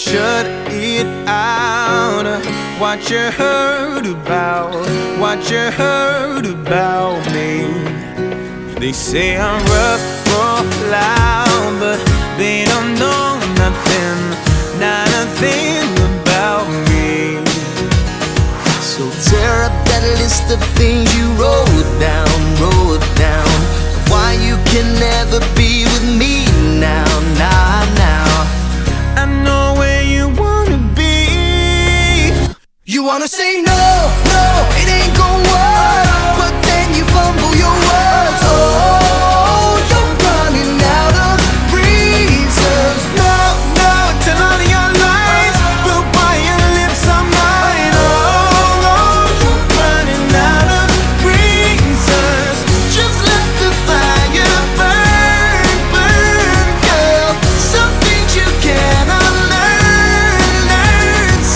shut it out. What you heard about, what you heard about me. They say I'm rough or loud, but they don't know nothing, not a thing about me. So tear up that list of things you wrote down, wrote down. Why you can never be with me now, now, now. I know where you wanna be. You wanna say no, no, it ain't gon' work, but then you fumble your words. Oh, you're running out of reasons. No, no, tell all of your lies, but why your lips are mine? Oh, oh, you're running out of reasons. Just let the fire burn, burn, girl. Some things you cannot learn.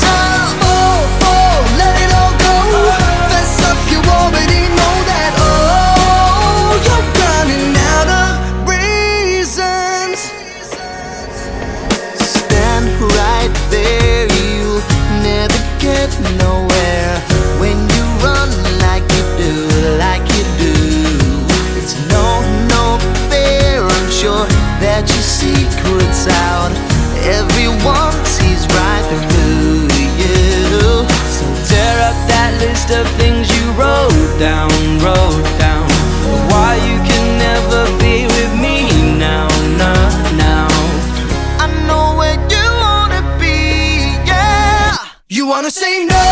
So, let it all go. Fess up, you already know that. Oh, you're running out of reasons. Stand right there, you'll never get nowhere when you run like you do, like you do. It's no, no fair, I'm sure that your secret's out. Everyone sees right through you. So tear up that list of things you wrote down, wrote down. Why you can never be with me now, now, now. I know where you wanna be, yeah. You wanna say no,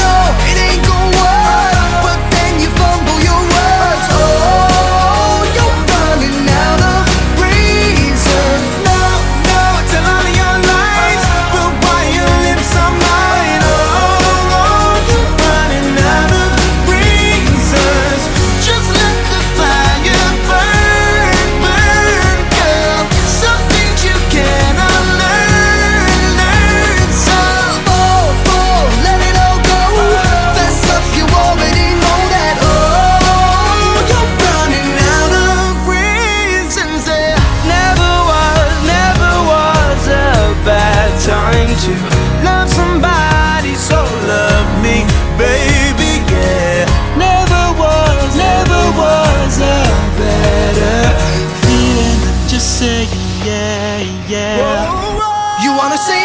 no, it ain't gon' work, but then you fumble your words. Oh, you're running out of reasons. No, no, tell all of your lies, but why your lips are mine? Oh, oh, you're running out of reasons. Just let the fire burn, burn, girl. Some things you cannot learn. So, let it all go. Fess up, you already know that. Oh, you're running out of reasons. Never was a bad time to love somebody, so love me, baby, yeah. Never was a better feeling than just saying yeah, yeah. You wanna say